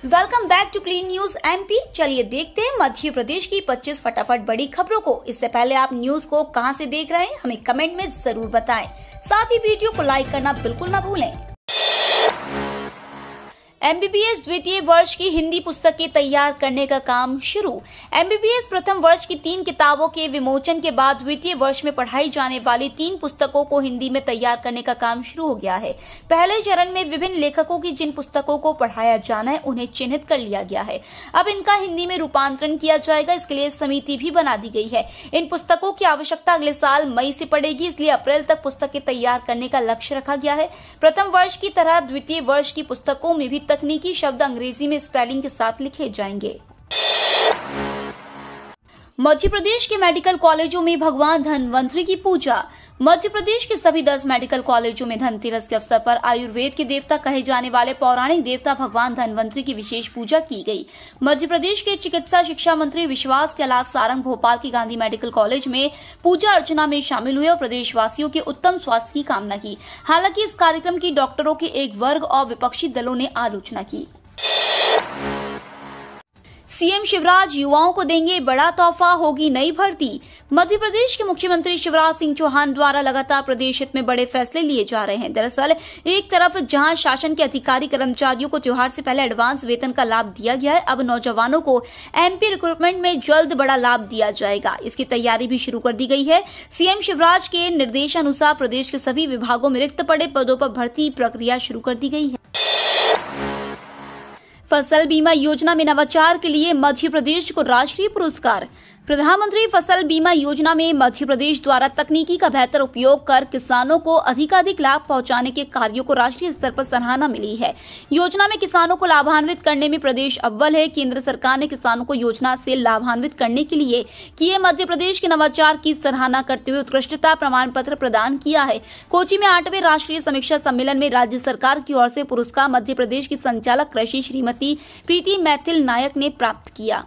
Welcome back to clean news MP. चलिए देखते हैं मध्य प्रदेश की 25 फटाफट बड़ी खबरों को। इससे पहले आप न्यूज को कहां से देख रहे हैं हमें कमेंट में जरूर बताएं। साथ ही वीडियो को लाइक करना बिल्कुल न भूलें। एमबीबीएस द्वितीय वर्ष की हिंदी पुस्तकें तैयार करने का काम शुरू। एमबीबीएस प्रथम वर्ष की 3 किताबों के विमोचन के बाद द्वितीय वर्ष में पढ़ाई जाने वाली 3 पुस्तकों को हिंदी में तैयार करने का काम शुरू हो गया है। पहले चरण में विभिन्न लेखकों की जिन पुस्तकों को पढ़ाया जाना है उन्हें चिन्हित कर लिया गया है। अब इनका हिंदी में रूपांतरण किया जाएगा। इसके लिए समिति भी बना दी गई है। इन पुस्तकों की आवश्यकता अगले साल मई से पड़ेगी, इसलिए अप्रैल तक पुस्तकें तैयार करने का लक्ष्य रखा गया है। प्रथम वर्ष की तरह द्वितीय वर्ष की पुस्तकों में भी तकनीकी शब्द अंग्रेजी में स्पेलिंग के साथ लिखे जाएंगे। मध्य प्रदेश के मेडिकल कॉलेजों में भगवान धन्वंतरी की पूजा। मध्य प्रदेश के सभी 10 मेडिकल कॉलेजों में धनतेरस के अवसर पर आयुर्वेद के देवता कहे जाने वाले पौराणिक देवता भगवान धन्वंतरी की विशेष पूजा की गई। मध्य प्रदेश के चिकित्सा शिक्षा मंत्री विश्वास कैलाश सारंग भोपाल के गांधी मेडिकल कॉलेज में पूजा अर्चना में शामिल हुए और प्रदेशवासियों के उत्तम स्वास्थ्य की कामना की। हालांकि इस कार्यक्रम की डॉक्टरों के एक वर्ग और विपक्षी दलों ने आलोचना की। सीएम शिवराज युवाओं को देंगे बड़ा तोहफा, होगी नई भर्ती। मध्य प्रदेश के मुख्यमंत्री शिवराज सिंह चौहान द्वारा लगातार प्रदेश हित में बड़े फैसले लिए जा रहे हैं। दरअसल एक तरफ जहां शासन के अधिकारी कर्मचारियों को त्योहार से पहले एडवांस वेतन का लाभ दिया गया है, अब नौजवानों को एमपी रिक्रूटमेंट में जल्द बड़ा लाभ दिया जाएगा। इसकी तैयारी भी शुरू कर दी गई है। सीएम शिवराज के निर्देशानुसार प्रदेश के सभी विभागों में रिक्त पड़े पदों पर भर्ती प्रक्रिया शुरू कर दी गई है। फसल बीमा योजना में नवाचार के लिए मध्य प्रदेश को राष्ट्रीय पुरस्कार। प्रधानमंत्री फसल बीमा योजना में मध्य प्रदेश द्वारा तकनीकी का बेहतर उपयोग कर किसानों को अधिकाधिक लाभ पहुंचाने के कार्यों को राष्ट्रीय स्तर पर सराहना मिली है। योजना में किसानों को लाभान्वित करने में प्रदेश अव्वल है। केंद्र सरकार ने किसानों को योजना से लाभान्वित करने के लिए किए मध्य प्रदेश के नवाचार की सराहना करते हुए उत्कृष्टता प्रमाण पत्र प्रदान किया है। कोची में 8वें राष्ट्रीय समीक्षा सम्मेलन में राज्य सरकार की ओर से पुरस्कार मध्य प्रदेश की संचालक कृषि श्रीमती प्रीति मैथिल नायक ने प्राप्त किया।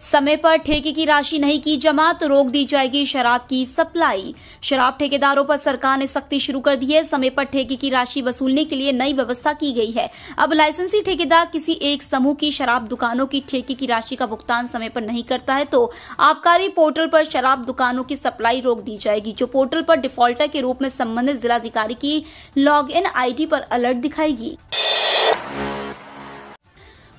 समय पर ठेके की राशि नहीं की जमा तो रोक दी जाएगी शराब की सप्लाई। शराब ठेकेदारों पर सरकार ने सख्ती शुरू कर दी है। समय पर ठेके की राशि वसूलने के लिए नई व्यवस्था की गई है। अब लाइसेंसी ठेकेदार किसी एक समूह की शराब दुकानों की ठेके की राशि का भुगतान समय पर नहीं करता है तो आबकारी पोर्टल पर शराब दुकानों की सप्लाई रोक दी जाएगी, जो पोर्टल पर डिफॉल्टर के रूप में संबंधित जिलाधिकारी की लॉग-इन आईडी पर अलर्ट दिखाएगी।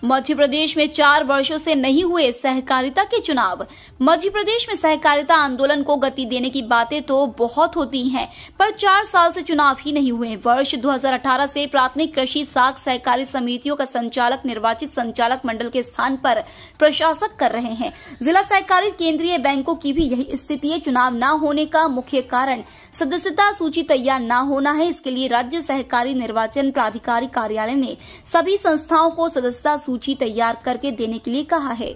मध्य प्रदेश में 4 वर्षों से नहीं हुए सहकारिता के चुनाव। मध्य प्रदेश में सहकारिता आंदोलन को गति देने की बातें तो बहुत होती हैं, पर 4 साल से चुनाव ही नहीं हुए। वर्ष 2018 से प्राथमिक कृषि साख सहकारी समितियों का संचालक निर्वाचित संचालक मंडल के स्थान पर प्रशासक कर रहे हैं। जिला सहकारी केंद्रीय बैंकों की भी यही स्थिति है। चुनाव न होने का मुख्य कारण सदस्यता सूची तैयार न होना है। इसके लिए राज्य सहकारी निर्वाचन प्राधिकारी कार्यालय ने सभी संस्थाओं को सदस्यता सूची तैयार करके देने के लिए कहा है।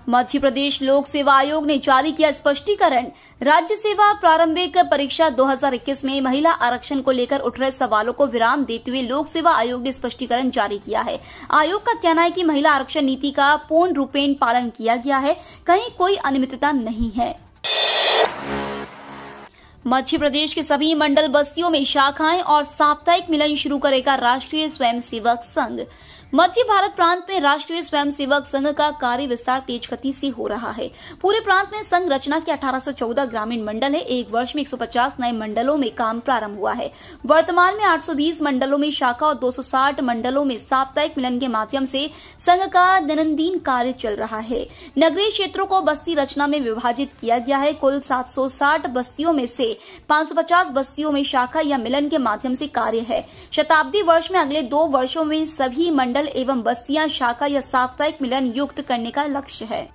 मध्य प्रदेश लोक सेवा आयोग ने जारी किया स्पष्टीकरण। राज्य सेवा प्रारंभिक परीक्षा 2021 में महिला आरक्षण को लेकर उठ रहे सवालों को विराम देते हुए लोक सेवा आयोग ने स्पष्टीकरण जारी किया है। आयोग का कहना है कि महिला आरक्षण नीति का पूर्ण रूपेण पालन किया गया है, कहीं कोई अनियमितता नहीं है। मध्य प्रदेश के सभी मंडल बस्तियों में शाखाएं और साप्ताहिक मिलन शुरू करेगा राष्ट्रीय स्वयंसेवक संघ। मध्य भारत प्रांत में राष्ट्रीय स्वयंसेवक संघ का कार्य विस्तार तेज गति से हो रहा है। पूरे प्रांत में संघ रचना के 1814 ग्रामीण मंडल है। एक वर्ष में 150 नए मंडलों में काम प्रारंभ हुआ है। वर्तमान में 820 मंडलों में शाखा और 260 मंडलों में साप्ताहिक मिलन के माध्यम से संघ का दैनंदिन कार्य चल रहा है। नगरीय क्षेत्रों को बस्ती रचना में विभाजित किया गया है। कुल 760 बस्तियों में से 550 बस्तियों में शाखा या मिलन के माध्यम से कार्य है। शताब्दी वर्ष में अगले 2 वर्षों में सभी मंडल एवं बस्तियां शाखा या साप्ताहिक मिलन युक्त करने का लक्ष्य है।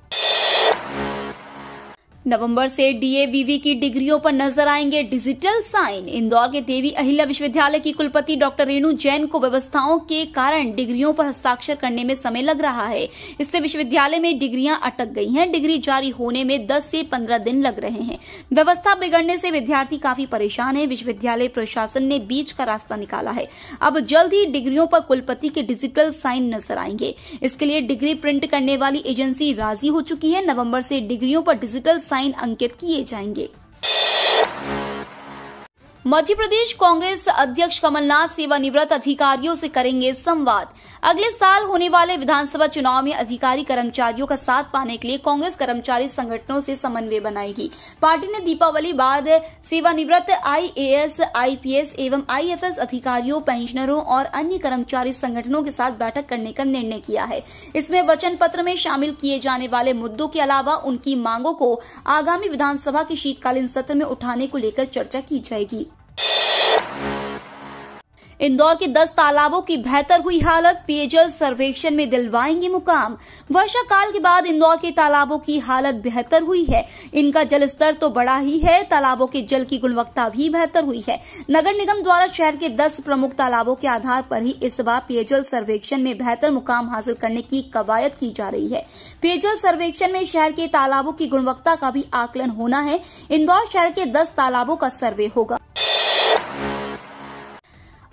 नवंबर से डीएवीवी की डिग्रियों पर नजर आएंगे डिजिटल साइन। इंदौर के देवी अहिल्या विश्वविद्यालय की कुलपति डॉक्टर रेणु जैन को व्यवस्थाओं के कारण डिग्रियों पर हस्ताक्षर करने में समय लग रहा है। इससे विश्वविद्यालय में डिग्रियां अटक गई हैं। डिग्री जारी होने में 10 से 15 दिन लग रहे हैं। व्यवस्था बिगड़ने से विद्यार्थी काफी परेशान है। विश्वविद्यालय प्रशासन ने बीच का रास्ता निकाला है। अब जल्द ही डिग्रियों पर कुलपति के डिजिटल साइन नजर आएंगे। इसके लिए डिग्री प्रिंट करने वाली एजेंसी राजी हो चुकी है। नवंबर से डिग्रियों पर डिजिटल साइन अंकित किए जाएंगे। मध्य प्रदेश कांग्रेस अध्यक्ष कमलनाथ सेवानिवृत्त अधिकारियों से करेंगे संवाद। अगले साल होने वाले विधानसभा चुनाव में अधिकारी कर्मचारियों का साथ पाने के लिए कांग्रेस कर्मचारी संगठनों से समन्वय बनाएगी। पार्टी ने दीपावली बाद सेवानिवृत्त आईएएस, आईपीएस एवं आईएफएस अधिकारियों, पेंशनरों और अन्य कर्मचारी संगठनों के साथ बैठक करने का निर्णय किया है। इसमें वचन पत्र में शामिल किए जाने वाले मुद्दों के अलावा उनकी मांगों को आगामी विधानसभा के शीतकालीन सत्र में उठाने को लेकर चर्चा की जाएगी। इंदौर के 10 तालाबों की बेहतर हुई हालत, पेयजल सर्वेक्षण में दिलवाएंगे मुकाम। वर्षा काल के बाद इंदौर के तालाबों की हालत बेहतर हुई है। इनका जलस्तर तो बढ़ा ही है, तालाबों के जल की गुणवत्ता भी बेहतर हुई है। नगर निगम द्वारा शहर के 10 प्रमुख तालाबों के आधार पर ही इस बार पेयजल सर्वेक्षण में बेहतर मुकाम हासिल करने की कवायद की जा रही है। पेयजल सर्वेक्षण में शहर के तालाबों की गुणवत्ता का भी आकलन होना है। इंदौर शहर के 10 तालाबों का सर्वे होगा।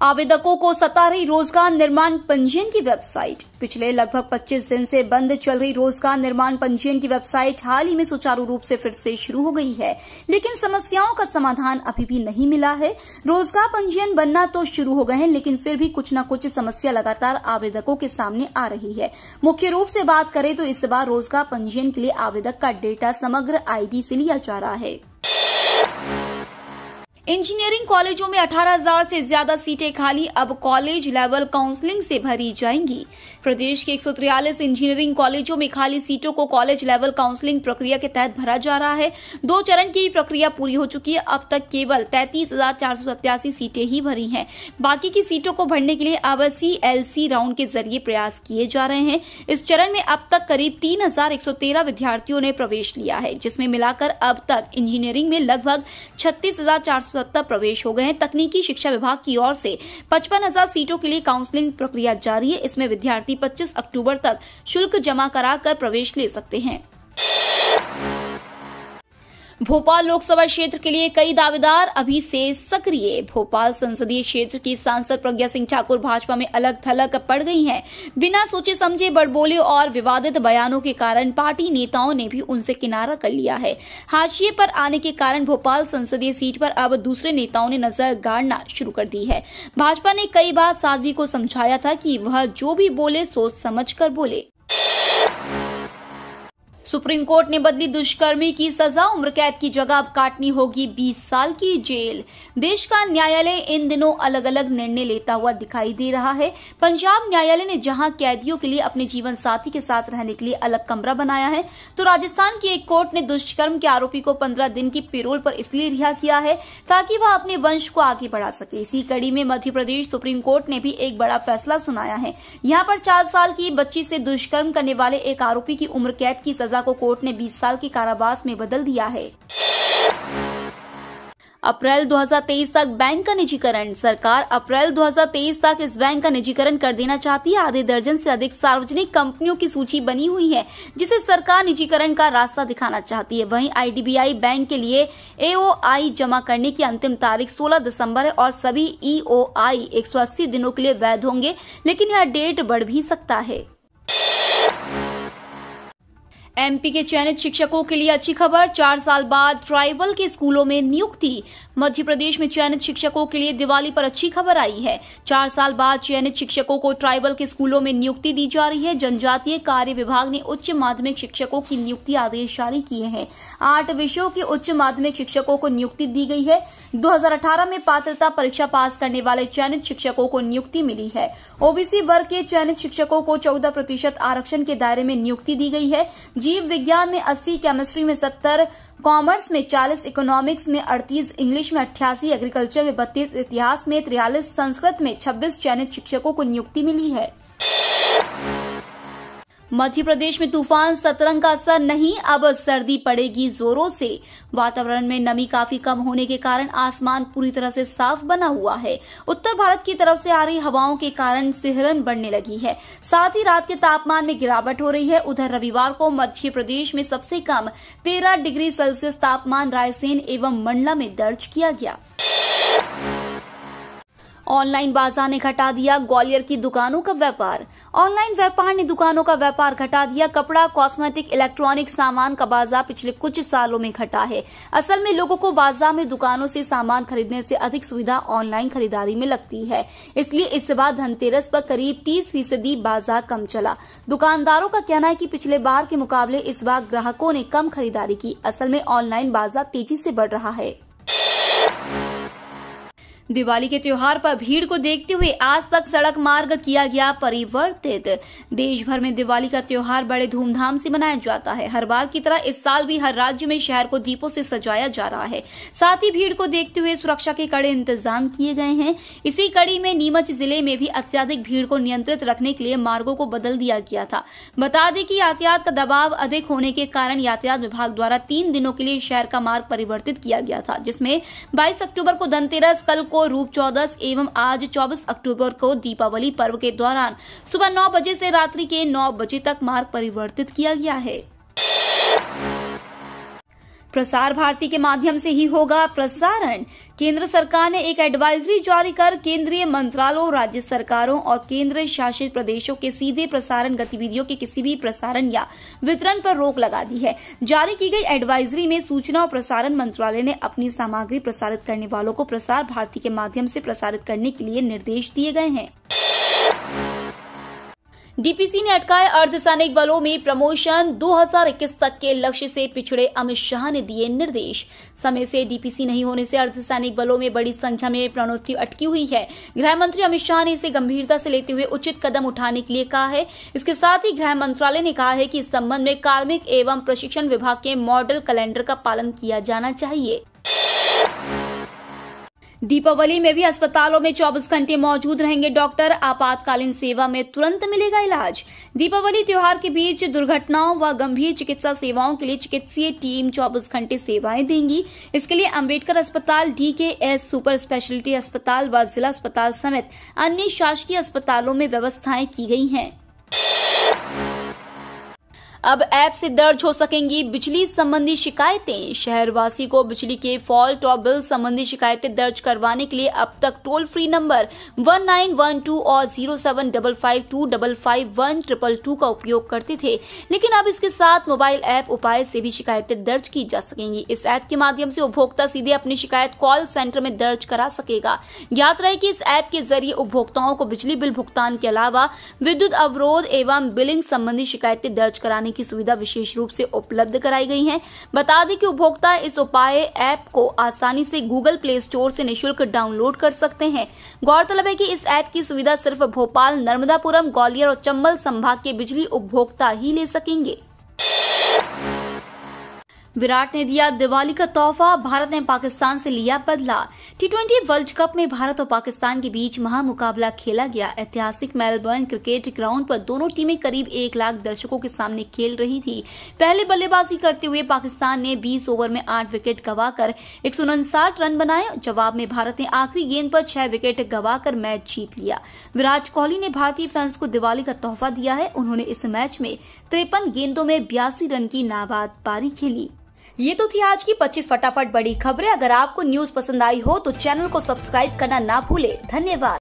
आवेदकों को सता रही रोजगार निर्माण पंजीयन की वेबसाइट। पिछले लगभग 25 दिन से बंद चल रही रोजगार निर्माण पंजीयन की वेबसाइट हाल ही में सुचारू रूप से फिर से शुरू हो गई है, लेकिन समस्याओं का समाधान अभी भी नहीं मिला है। रोजगार पंजीयन बनना तो शुरू हो गए हैं, लेकिन फिर भी कुछ न कुछ समस्या लगातार आवेदकों के सामने आ रही है। मुख्य रूप से बात करें तो इस बार रोजगार पंजीयन के लिए आवेदक का डेटा समग्र आईडी से लिया जा रहा है। इंजीनियरिंग कॉलेजों में 18,000 से ज्यादा सीटें खाली, अब कॉलेज लेवल काउंसलिंग से भरी जाएंगी। प्रदेश के 143 इंजीनियरिंग कॉलेजों में खाली सीटों को कॉलेज लेवल काउंसलिंग प्रक्रिया के तहत भरा जा रहा है। 2 चरण की प्रक्रिया पूरी हो चुकी है। अब तक केवल 33,487 सीटें ही भरी हैं। बाकी की सीटों को भरने के लिए अब CLC राउंड के जरिए प्रयास किए जा रहे हैं। इस चरण में अब तक करीब 3,113 विद्यार्थियों ने प्रवेश लिया है, जिसमें मिलाकर अब तक इंजीनियरिंग में लगभग 36,470 प्रवेश हो गए हैं। तकनीकी शिक्षा विभाग की ओर से 55,000 सीटों के लिए काउंसलिंग प्रक्रिया जारी है। इसमें विद्यार्थी 25 अक्टूबर तक शुल्क जमा कराकर प्रवेश ले सकते हैं। भोपाल लोकसभा क्षेत्र के लिए कई दावेदार अभी से सक्रिय। भोपाल संसदीय क्षेत्र की सांसद प्रज्ञा सिंह ठाकुर भाजपा में अलग थलग पड़ गई हैं। बिना सोचे समझे बड़बोले और विवादित बयानों के कारण पार्टी नेताओं ने भी उनसे किनारा कर लिया है। हाशिए पर आने के कारण भोपाल संसदीय सीट पर अब दूसरे नेताओं ने नजर गाड़ना शुरू कर दी है। भाजपा ने कई बार साध्वी को समझाया था कि वह जो भी बोले सोच समझ कर बोले। सुप्रीम कोर्ट ने बदली दुष्कर्मी की सजा, उम्र कैद की जगह अब काटनी होगी 20 साल की जेल। देश का न्यायालय इन दिनों अलग अलग निर्णय लेता हुआ दिखाई दे रहा है। पंजाब न्यायालय ने जहां कैदियों के लिए अपने जीवन साथी के साथ रहने के लिए अलग कमरा बनाया है, तो राजस्थान की एक कोर्ट ने दुष्कर्म के आरोपी को 15 दिन की पैरोल पर इसलिए रिहा किया है ताकि वह अपने वंश को आगे बढ़ा सके। इसी कड़ी में मध्य प्रदेश सुप्रीम कोर्ट ने भी एक बड़ा फैसला सुनाया है। यहाँ पर 4 साल की बच्ची से दुष्कर्म करने वाले एक आरोपी की उम्र कैद की सजा को कोर्ट ने 20 साल के कारावास में बदल दिया है। अप्रैल 2023 तक बैंक का निजीकरण। सरकार अप्रैल 2023 तक इस बैंक का निजीकरण कर देना चाहती है। आधे दर्जन से अधिक सार्वजनिक कंपनियों की सूची बनी हुई है, जिसे सरकार निजीकरण का रास्ता दिखाना चाहती है। वहीं IDBI बैंक के लिए AOI जमा करने की अंतिम तारीख 16 दिसंबर है और सभी EOI 180 दिनों के लिए वैध होंगे, लेकिन यह डेट बढ़ भी सकता है। MP के चयनित शिक्षकों के लिए अच्छी खबर, 4 साल बाद ट्राइबल के स्कूलों में नियुक्ति। मध्य प्रदेश में चयनित शिक्षकों के लिए दिवाली पर अच्छी खबर आई है। 4 साल बाद चयनित शिक्षकों को ट्राइबल के स्कूलों में नियुक्ति दी जा रही है। जनजातीय कार्य विभाग ने उच्च माध्यमिक शिक्षकों की नियुक्ति आदेश जारी किए हैं। 8 विषयों के उच्च माध्यमिक शिक्षकों को नियुक्ति दी गई है। 2018 में पात्रता परीक्षा पास करने वाले चयनित शिक्षकों को नियुक्ति मिली है। OBC वर्ग के चयनित शिक्षकों को 14% आरक्षण के दायरे में नियुक्ति दी गई है। जीव विज्ञान में 80, केमिस्ट्री में 70, कॉमर्स में 40, इकोनॉमिक्स में 38, इंग्लिश में 88, एग्रीकल्चर में 32, इतिहास में 43, संस्कृत में 26 चयनित शिक्षकों को नियुक्ति मिली है। मध्य प्रदेश में तूफान सतरंग का असर नहीं, अब सर्दी पड़ेगी जोरों से। वातावरण में नमी काफी कम होने के कारण आसमान पूरी तरह से साफ बना हुआ है। उत्तर भारत की तरफ से आ रही हवाओं के कारण सिहरन बढ़ने लगी है। साथ ही रात के तापमान में गिरावट हो रही है। उधर रविवार को मध्य प्रदेश में सबसे कम 13 डिग्री सेल्सियस तापमान रायसेन एवं मंडला में दर्ज किया गया। ऑनलाइन बाजार ने घटा दिया ग्वालियर की दुकानों का व्यापार। ऑनलाइन व्यापार ने दुकानों का व्यापार घटा दिया। कपड़ा, कॉस्मेटिक, इलेक्ट्रॉनिक सामान का बाजार पिछले कुछ सालों में घटा है। असल में लोगों को बाजार में दुकानों से सामान खरीदने से अधिक सुविधा ऑनलाइन खरीदारी में लगती है, इसलिए इस बार धनतेरस पर करीब 30% बाजार कम चला। दुकानदारों का कहना है कि पिछले बार के मुकाबले इस बार ग्राहकों ने कम खरीदारी की। असल में ऑनलाइन बाजार तेजी से बढ़ रहा है। दिवाली के त्योहार पर भीड़ को देखते हुए आज तक सड़क मार्ग किया गया परिवर्तित। देश भर में दिवाली का त्योहार बड़े धूमधाम से मनाया जाता है। हर बार की तरह इस साल भी हर राज्य में शहर को दीपों से सजाया जा रहा है। साथ ही भीड़ को देखते हुए सुरक्षा के कड़े इंतजाम किए गए हैं। इसी कड़ी में नीमच जिले में भी अत्यधिक भीड़ को नियंत्रित रखने के लिए मार्गों को बदल दिया गया था। बता दें कि यातायात का दबाव अधिक होने के कारण यातायात विभाग द्वारा 3 दिनों के लिए शहर का मार्ग परिवर्तित किया गया था, जिसमें 22 अक्टूबर को धनतेरस, कल को रूप चौदस एवं आज 24 अक्टूबर को दीपावली पर्व के दौरान सुबह 9 बजे से रात्रि के 9 बजे तक मार्ग परिवर्तित किया गया है। प्रसार भारती के माध्यम से ही होगा प्रसारण। केंद्र सरकार ने एक एडवाइजरी जारी कर केंद्रीय मंत्रालयों, राज्य सरकारों और केंद्र शासित प्रदेशों के सीधे प्रसारण गतिविधियों के किसी भी प्रसारण या वितरण पर रोक लगा दी है। जारी की गई एडवाइजरी में सूचना और प्रसारण मंत्रालय ने अपनी सामग्री प्रसारित करने वालों को प्रसार भारती के माध्यम से प्रसारित करने के लिए निर्देश दिए गए हैं। डीपीसी ने अटकाए अर्धसैनिक बलों में प्रमोशन। 2021 तक के लक्ष्य से पिछड़े अमित शाह ने दिए निर्देश। समय से डीपीसी नहीं होने से अर्धसैनिक बलों में बड़ी संख्या में प्रोन्नति अटकी हुई है। गृह मंत्री अमित शाह ने इसे गंभीरता से लेते हुए उचित कदम उठाने के लिए कहा है। इसके साथ ही गृह मंत्रालय ने कहा है कि इस संबंध में कार्मिक एवं प्रशिक्षण विभाग के मॉडल कैलेंडर का पालन किया जाना चाहिए। दीपावली में भी अस्पतालों में 24 घंटे मौजूद रहेंगे डॉक्टर। आपातकालीन सेवा में तुरंत मिलेगा इलाज। दीपावली त्योहार के बीच दुर्घटनाओं व गंभीर चिकित्सा सेवाओं के लिए चिकित्सीय टीम 24 घंटे सेवाएं देंगी। इसके लिए अंबेडकर अस्पताल, डीकेएस सुपर स्पेशलिटी अस्पताल व जिला अस्पताल समेत अन्य शासकीय अस्पतालों में व्यवस्थाएं की गई हैं। अब ऐप से दर्ज हो सकेंगी बिजली संबंधी शिकायतें। शहरवासी को बिजली के फॉल्ट और बिल संबंधी शिकायतें दर्ज करवाने के लिए अब तक टोल फ्री नंबर 1912 और 0755255122 का उपयोग करते थे, लेकिन अब इसके साथ मोबाइल ऐप उपाय से भी शिकायतें दर्ज की जा सकेंगी। इस ऐप के माध्यम से उपभोक्ता सीधे अपनी शिकायत कॉल सेंटर में दर्ज करा सकेगा। ज्ञात रहे कि इस ऐप के जरिए उपभोक्ताओं को बिजली बिल भुगतान के अलावा विद्युत अवरोध एवं बिलिंग संबंधी शिकायतें दर्ज कराने की सुविधा विशेष रूप से उपलब्ध कराई गई है। बता दें कि उपभोक्ता इस उपाय ऐप को आसानी से गूगल प्ले स्टोर से निःशुल्क डाउनलोड कर सकते हैं। गौरतलब है कि इस ऐप की सुविधा सिर्फ भोपाल, नर्मदापुरम, ग्वालियर और चंबल संभाग के बिजली उपभोक्ता ही ले सकेंगे। विराट ने दिया दिवाली का तोहफा। भारत ने पाकिस्तान से लिया बदला। T20 वर्ल्ड कप में भारत और पाकिस्तान के बीच महामुकाबला खेला गया। ऐतिहासिक मेलबर्न क्रिकेट ग्राउंड पर दोनों टीमें करीब 1 लाख दर्शकों के सामने खेल रही थी। पहले बल्लेबाजी करते हुए पाकिस्तान ने 20 ओवर में 8 विकेट गंवाकर 159 रन बनाए। जवाब में भारत ने आखिरी गेंद पर 6 विकेट गंवाकर मैच जीत लिया। विराट कोहली ने भारतीय फैंस को दिवाली का तोहफा दिया है। उन्होंने इस मैच में 53 गेंदों में 82 रन की नाबाद पारी खेली। ये तो थी आज की 25 फटाफट बड़ी खबरें। अगर आपको न्यूज पसंद आई हो तो चैनल को सब्सक्राइब करना ना भूले। धन्यवाद।